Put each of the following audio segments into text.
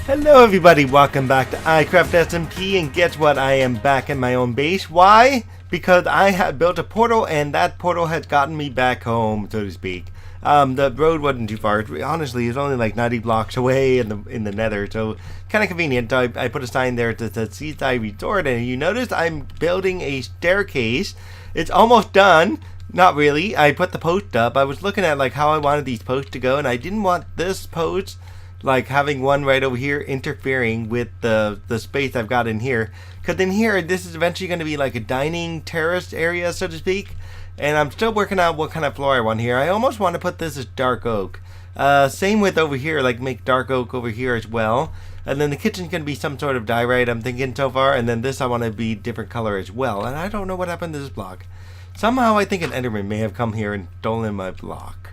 Hello everybody, welcome back to iCraft SMP, and guess what, I am back in my own base. Why? Because I had built a portal and that portal has gotten me back home, so to speak. The road wasn't too far. Honestly, it's only like 90 blocks away in the nether, so kind of convenient. So I put a sign there that says Seaside Resort, and you notice I'm building a staircase. It's almost done. Not really. I put the post up. I was looking at like how I wanted these posts to go, and I didn't want this post like having one right over here interfering with the space I've got in here. Because in here, this is eventually going to be like a dining terrace area, so to speak. And I'm still working out what kind of floor I want here. I almost want to put this as dark oak. Same with over here, like make dark oak over here as well. And then the kitchen's going to be some sort of diorite, I'm thinking so far. And then this I want to be different color as well. And I don't know what happened to this block. Somehow I think an Enderman may have come here and stolen my block.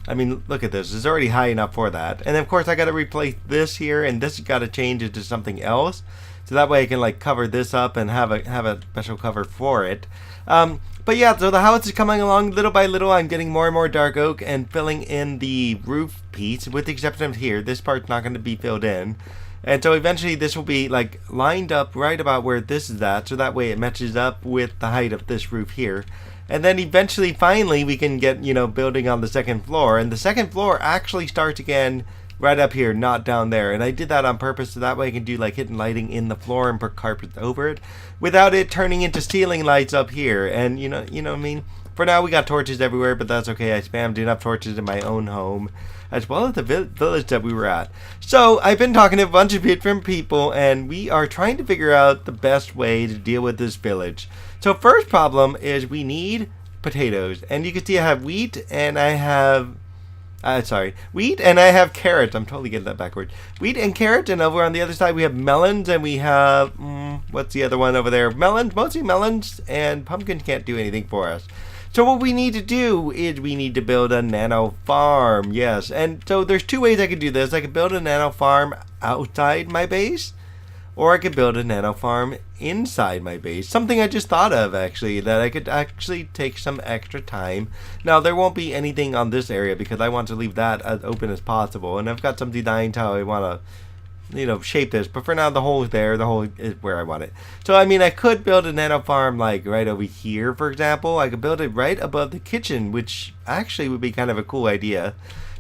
I mean, look at this. It's already high enough for that. And of course, I got to replace this here, and this got to change into something else. So that way I can like cover this up and have a special cover for it. But yeah, so the house is coming along little by little. I'm getting more and more dark oak and filling in the roof piece, with the exception of here. This part's not going to be filled in. And so eventually this will be like lined up right about where this is at. So that way it matches up with the height of this roof here. And then eventually, finally, we can get, building on the second floor. And the second floor actually starts again right up here, not down there. And I did that on purpose so that way I can do like hidden lighting in the floor and put carpets over it without it turning into ceiling lights up here. And you know what I mean? For now, we got torches everywhere, but that's okay. I spammed enough torches in my own home, as well as the village that we were at. So I've been talking to a bunch of different people, and we are trying to figure out the best way to deal with this village. So first problem is we need potatoes, and you can see I have wheat and I have wheat and I have carrots. I'm totally getting that backwards. Wheat and carrots, and over on the other side we have melons, and we have what's the other one over there? Melons, mostly melons, and pumpkins can't do anything for us. So what we need to do is we need to build a nano farm. Yes, and so there's two ways I could do this. I could build a nano farm outside my base, or I could build a nano farm inside my base. Something I just thought of, actually, that I could actually take some extra time. Now, there won't be anything on this area because I want to leave that as open as possible. And I've got some designs how I want to, shape this. But for now, the hole is there. The hole is where I want it. So, I mean, I could build a nano farm, like, right over here, for example. I could build it right above the kitchen, which actually would be kind of a cool idea.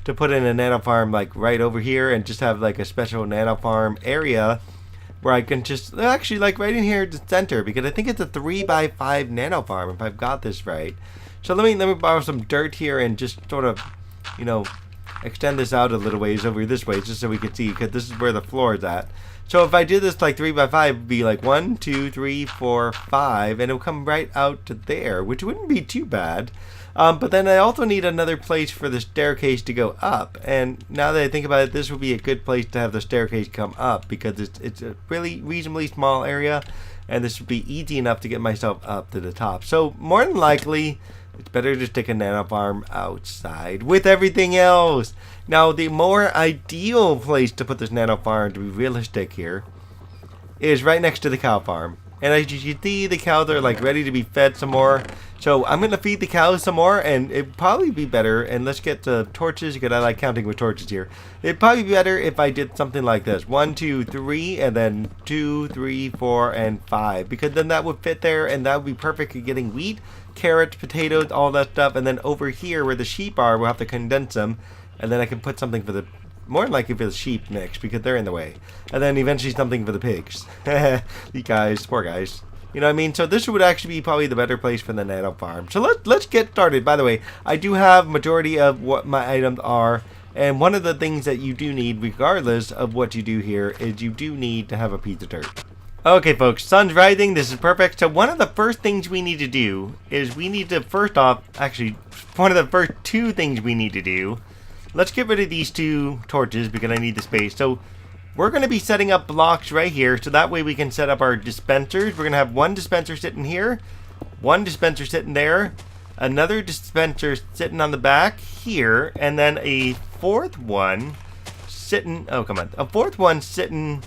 To put in a nano farm, like, right over here and just have, like, a special nano farm area where I can just, actually, like right in here at the center, because I think it's a 3x5 nano farm, if I've got this right. So let me borrow some dirt here and just sort of, extend this out a little ways over this way, just so we can see, because this is where the floor is at. So if I did this like 3x5, it would be like 1, 2, 3, 4, 5, and it'll come right out to there, which wouldn't be too bad. But then I also need another place for the staircase to go up. And now that I think about it, this would be a good place to have the staircase come up, because it's a really reasonably small area, and this would be easy enough to get myself up to the top. So more than likely, it's better to stick a nano farm outside with everything else. Now, the more ideal place to put this nano farm, to be realistic here, is right next to the cow farm. And as you can see, the cows are like ready to be fed some more. So I'm going to feed the cows some more, and it'd probably be better, and let's get the torches, because I like counting with torches here. It'd probably be better if I did something like this. 1, 2, 3, and then 2, 3, 4, and 5. Because then that would fit there, and that would be perfect for getting wheat, carrots, potatoes, all that stuff. And then over here where the sheep are, we'll have to condense them. And then I can put something for the, more than likely for the sheep next, because they're in the way. And then eventually something for the pigs. These guys, poor guys. You know what I mean? So this would actually be probably the better place for the nano farm. So let's get started. By the way, I do have majority of what my items are. And one of the things that you do need, regardless of what you do here, is you do need to have a piece of dirt. Okay, folks, sun's rising. This is perfect. So one of the first things we need to do is we need to, first off, actually, one of the first two things we need to do, let's get rid of these two torches because I need the space. So we're going to be setting up blocks right here, so that way we can set up our dispensers. We're going to have one dispenser sitting here, one dispenser sitting there, another dispenser sitting on the back here, and then a fourth one sitting, a fourth one sitting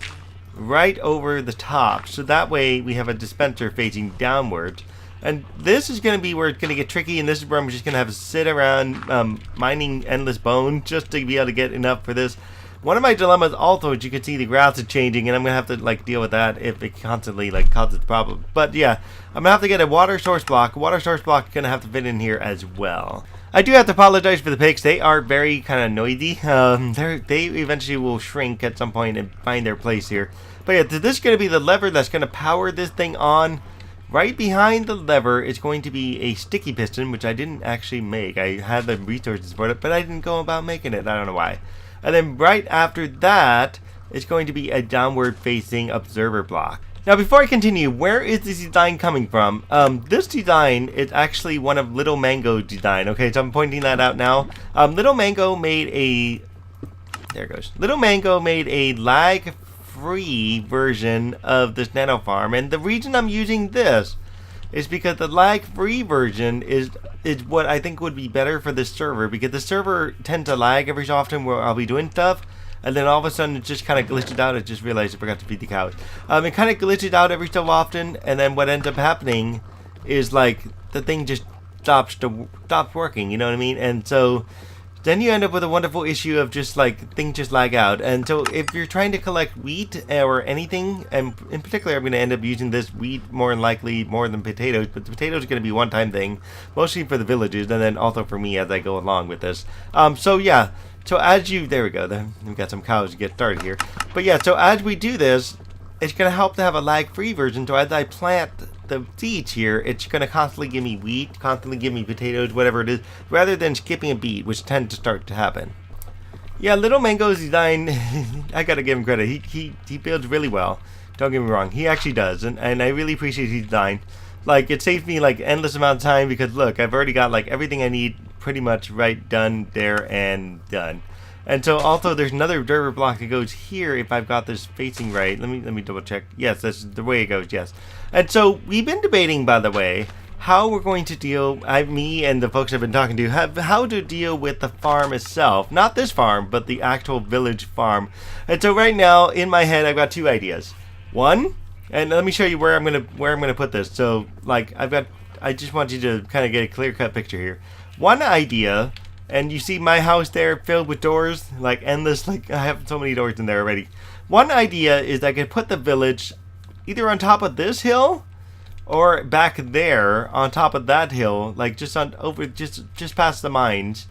right over the top. So that way we have a dispenser facing downwards. And this is going to be where it's going to get tricky, and this is where I'm just going to have to sit around mining endless bones just to be able to get enough for this. One of my dilemmas also, as you can see, the grass is changing, and I'm gonna have to like deal with that if it constantly like causes problems. But yeah, I'm gonna have to get a water source block. A water source block is gonna have to fit in here as well. I do have to apologize for the pigs. They are very kind of noisy. They eventually will shrink at some point and find their place here. But yeah, this is gonna be the lever that's gonna power this thing on. Right behind the lever is going to be a sticky piston, which I didn't actually make. I had the resources for it, but I didn't go about making it. I don't know why. And then right after that is going to be a downward facing observer block. Now before I continue, where is this design coming from? This design is actually one of Little Mango's design. Okay, so I'm pointing that out now. Little Mango made a... There it goes. Little Mango made a lag-free version of this Nano farm. And the reason I'm using this is because the lag-free version is what I think would be better for this server, because the server tends to lag every so often where I'll be doing stuff, and then all of a sudden it just kind of glitches out. I just realized I forgot to feed the cows. It kind of glitches out every so often, and then what ends up happening is like the thing just stops working, you know what I mean? And so then you end up with a wonderful issue of just like things just lag out. And so if you're trying to collect wheat or anything, and in particular I'm going to end up using this wheat more than likely more than potatoes, but the potatoes are going to be a one-time thing, mostly for the villagers and then also for me as I go along with this. So yeah, so as you, there we go, then we got some cows to get started here. But yeah, so as we do this, it's going to help to have a lag-free version. So as I plant the seeds here, it's going to constantly give me wheat, constantly give me potatoes, whatever it is, rather than skipping a beat, which tends to start to happen. Yeah, Little Mango's design, I gotta give him credit. He builds really well. Don't get me wrong, he actually does, and I really appreciate his design. Like, it saves me like endless amount of time because look, I've already got like everything I need pretty much right done there and done. And so also there's another observer block that goes here if I've got this facing right. Let me double check. Yes, that's the way it goes, yes. And so we've been debating, by the way, how we're going to deal, me and the folks I've been talking to, how to deal with the farm itself. Not this farm, but the actual village farm. And so right now, in my head, I've got two ideas. One, and let me show you where I'm gonna put this. So like I just want you to kind of get a clear-cut picture here. One idea, and you see my house there filled with doors, like endless, like I have so many doors in there already. One idea is I could put the village either on top of this hill or back there on top of that hill, like just on over just past the mines,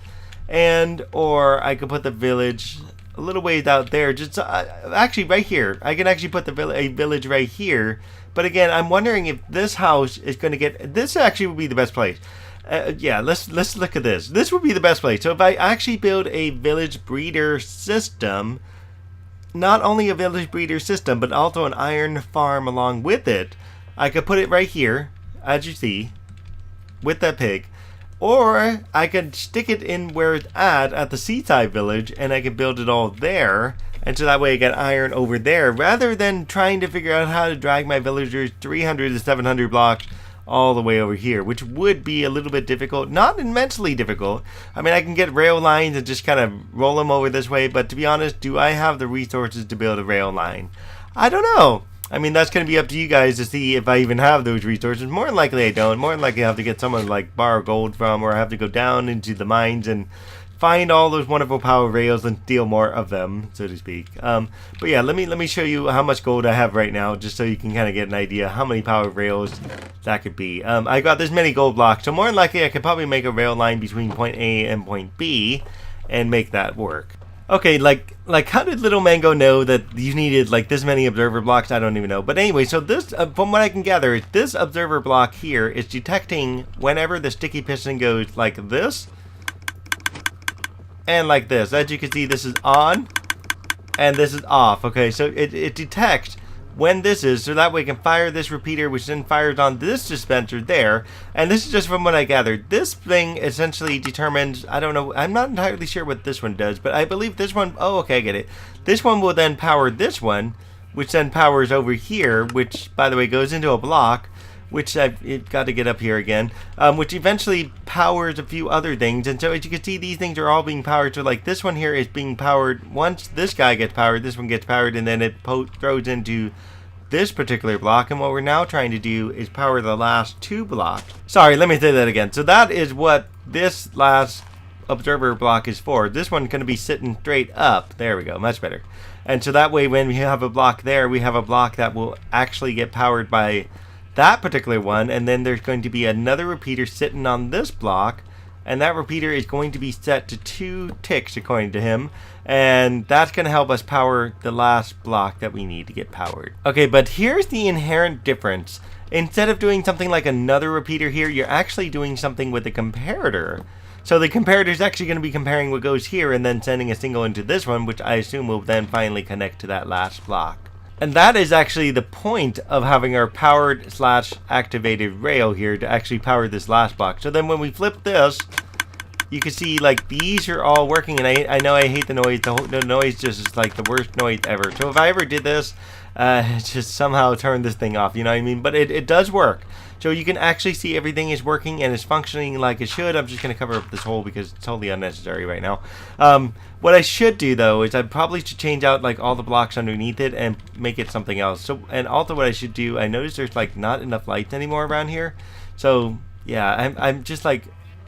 and or I could put the village a little ways out there, just actually right here. I can actually put a village right here. But again, I'm wondering if this house is going to get, this actually would be the best place. Yeah, let's look at this. This would be the best place. So if I actually build a village breeder system, not only a village breeder system, but also an iron farm along with it, I could put it right here, as you see, with that pig. Or I could stick it in where it's at the seaside village, and I could build it all there. And so that way I get iron over there, rather than trying to figure out how to drag my villagers 300 to 700 blocks all the way over here, which would be a little bit difficult. Not immensely difficult. I mean, I can get rail lines and just kind of roll them over this way, but to be honest, do I have the resources to build a rail line? I don't know. I mean, that's going to be up to you guys to see if I even have those resources. More than likely I don't. More than likely I have to get someone like borrow gold from, or I have to go down into the mines and find all those wonderful power rails and steal more of them, so to speak. But yeah, let me show you how much gold I have right now, just so you can kind of get an idea how many power rails that could be. I got this many gold blocks, so more than likely I could probably make a rail line between point A and point B and make that work. Okay, like how did Little Mango know that you needed like this many observer blocks? I don't even know. But anyway, so this, from what I can gather, this observer block here is detecting whenever the sticky piston goes like this and like this. As you can see, this is on and this is off. Okay, so it detects when this is, so that way it can fire this repeater, which then fires on this dispenser there. And this is just from what I gathered. This thing essentially determines, I don't know, I'm not entirely sure what this one does, but I believe this one, oh okay, I get it. This one will then power this one, which then powers over here, which by the way goes into a block, which I've got to get up here again, which eventually powers a few other things. And so as you can see, these things are all being powered. So like this one here is being powered. Once this guy gets powered, this one gets powered, and then it throws into this particular block. And what we're now trying to do is power the last two blocks. Sorry, let me say that again. So that is what this last observer block is for. This one's going to be sitting straight up. There we go, much better. And so that way when we have a block there, we have a block that will actually get powered by that particular one, and then there's going to be another repeater sitting on this block, and that repeater is going to be set to 2 ticks according to him, and that's going to help us power the last block that we need to get powered. Okay, but here's the inherent difference. Instead of doing something like another repeater here, you're actually doing something with the comparator. So the comparator is actually going to be comparing what goes here and then sending a signal into this one, which I assume will then finally connect to that last block. And that is actually the point of having our powered / activated rail here to actually power this last block. So then when we flip this, you can see like these are all working, and I know I hate the noise. The noise just is like the worst noise ever. So if I ever did this, just somehow turn this thing off, you know what I mean? But it does work. So you can actually see everything is working and is functioning like it should. I'm just going to cover up this hole because it's totally unnecessary right now. What I should do though is I probably should change out like all the blocks underneath it and make it something else. So, and also what I should do, I noticed there's like not enough lights anymore around here. So yeah, I'm just like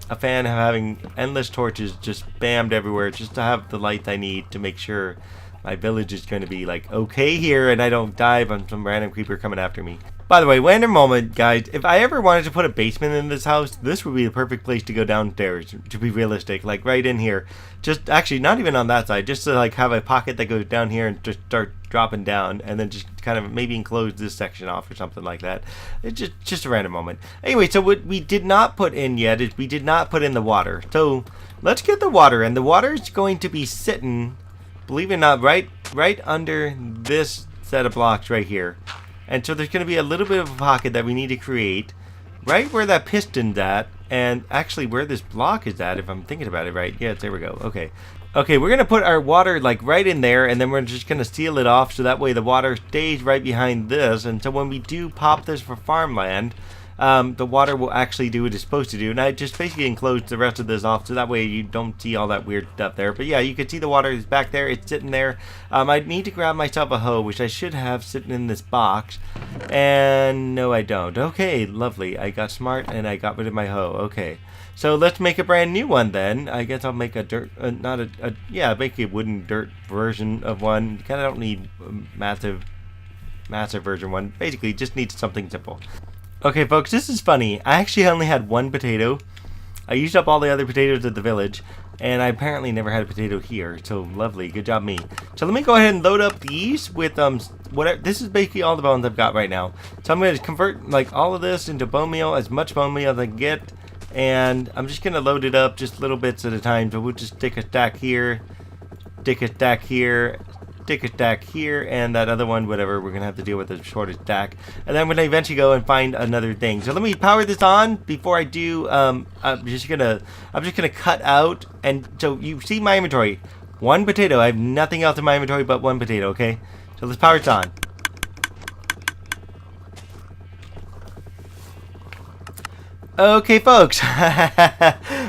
a fan of having endless torches just spammed everywhere just to have the light I need to make sure my village is going to be like okay here and I don't die from some random creeper coming after me. By the way, random moment, guys, if I ever wanted to put a basement in this house, this would be the perfect place to go downstairs, to be realistic, like right in here. Just, actually, not even on that side, just to like have a pocket that goes down here and just start dropping down, and then just kind of maybe enclose this section off or something like that. It's just a random moment. Anyway, so what we did not put in yet is we did not put in the water. So, let's get the water, and the water is going to be sitting, believe it or not, right under this set of blocks right here. And so there's going to be a little bit of a pocket that we need to create right where that piston's at, and actually where this block is at, if I'm thinking about it right. Yeah, there we go. Okay, we're going to put our water like right in there, and then we're just going to seal it off so that way the water stays right behind this. And so when we do pop this for farmland, the water will actually do what it's supposed to do. And I just basically enclosed the rest of this off so that way you don't see all that weird stuff there. But yeah, you can see the water is back there. It's sitting there. I need to grab myself a hoe, which I should have sitting in this box. And no, I don't. Okay, lovely. I got smart and I got rid of my hoe. Okay. So let's make a brand new one then. I guess I'll make a dirt, make a wooden dirt version of one. You kind of don't need a massive version one. Basically, just need something simple. Okay, folks, this is funny. I actually only had 1 potato. I used up all the other potatoes at the village, and I apparently never had a potato here. So lovely, good job me. So let me go ahead and load up these with whatever. This is basically all the bones I've got right now. So I'm going to convert like all of this into bone meal, as much bone meal as I can get, and I'm just going to load it up just little bits at a time. So we'll just stick a stack here, stick a stack here, stick a stack here, and that other one, whatever, we're gonna have to deal with the shortest stack, and then I'm gonna eventually go and find another thing. So let me power this on. Before I do, I'm just gonna cut out, and so you see my inventory, 1 potato. I have nothing else in my inventory but 1 potato. Okay, so let's power this on. Okay, folks.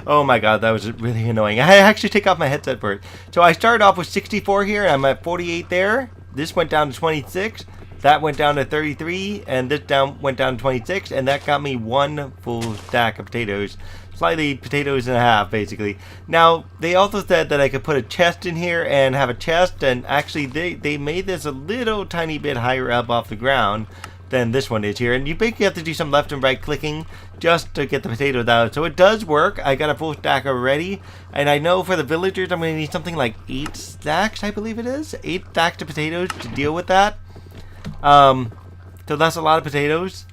Oh my god, that was really annoying. I actually take off my headset for it. So I started off with 64 here. I'm at 48 there. This went down to 26. That went down to 33. And this went down to 26. And that got me 1 full stack of potatoes. Slightly potatoes and a half, basically. Now, they also said that I could put a chest in here and have a chest. And actually, they made this a little tiny bit higher up off the ground than this one is here, and you basically have to do some left and right clicking just to get the potatoes out. So it does work. I got a full stack already, and I know for the villagers I'm going to need something like 8 stacks, I believe it is. 8 stacks of potatoes to deal with that. So that's a lot of potatoes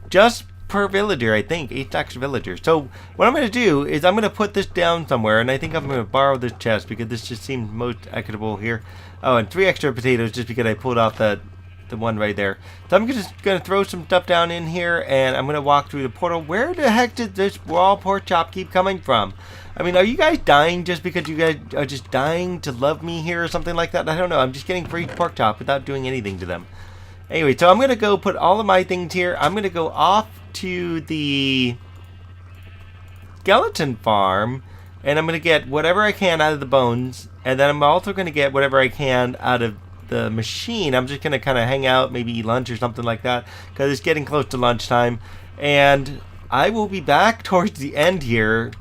just per villager, I think. 8 stacks of villagers. So what I'm going to do is I'm going to put this down somewhere, and I think I'm going to borrow this chest because this just seems most equitable here. Oh, and 3 extra potatoes just because I pulled off the one right there. So I'm just going to throw some stuff down in here, and I'm going to walk through the portal. Where the heck did this raw pork chop keep coming from? I mean, are you guys dying just because you guys are just dying to love me here or something like that? I don't know. I'm just getting free pork chop without doing anything to them. Anyway, so I'm going to go put all of my things here. I'm going to go off to the skeleton farm, and I'm going to get whatever I can out of the bones, and then I'm also going to get whatever I can out of the machine. I'm just going to kind of hang out, maybe eat lunch or something like that, because it's getting close to lunchtime, and I will be back towards the end here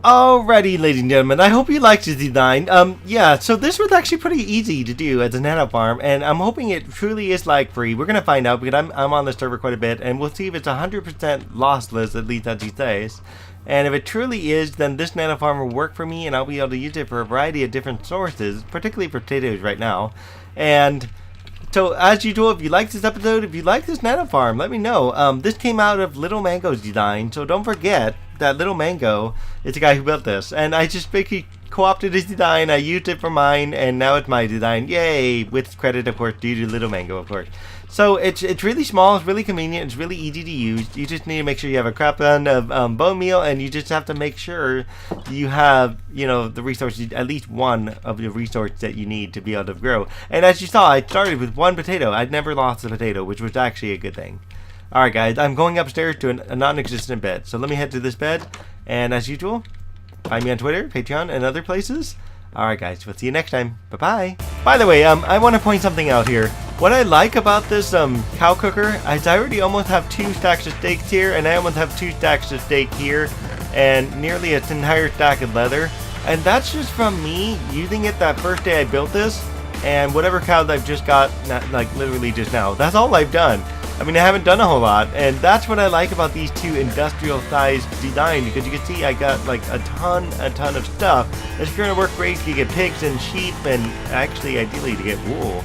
Alrighty, ladies and gentlemen, I hope you liked this design. Yeah, so this was actually pretty easy to do as a nano farm, and I'm hoping it truly is lag free. We're gonna find out because I'm on the server quite a bit, and we'll see if it's 100% lossless, at least as he says. And if it truly is, then this nano farm will work for me, and I'll be able to use it for a variety of different sources, particularly for potatoes right now. And so, as usual, if you like this episode, if you like this nano farm, let me know. This came out of Little Mango's design, so don't forget that Little Mango is the guy who built this. And I just basically co-opted his design, I used it for mine, and now it's my design. Yay! With credit, of course, due to Little Mango, of course. So it's really small, it's really convenient, it's really easy to use. You just need to make sure you have a crap ton of bone meal, and you just have to make sure you have, you know, the resources, at least one of the resources that you need to be able to grow. And as you saw, I started with one potato. I'd never lost a potato, which was actually a good thing. Alright guys, I'm going upstairs to a non-existent bed. So let me head to this bed, and as usual, find me on Twitter, Patreon, and other places. Alright guys, we'll see you next time. Bye-bye. By the way, I want to point something out here. What I like about this cow cooker is I already almost have 2 stacks of steaks here, and I almost have 2 stacks of steak here, and nearly an entire stack of leather. And that's just from me using it that first day I built this, and whatever cows I've just got, like literally just now. That's all I've done. I mean, I haven't done a whole lot, and that's what I like about these 2 industrial-sized designs, because you can see I got like a ton of stuff. It's going to work great to get pigs and sheep, and actually, ideally, to get wool.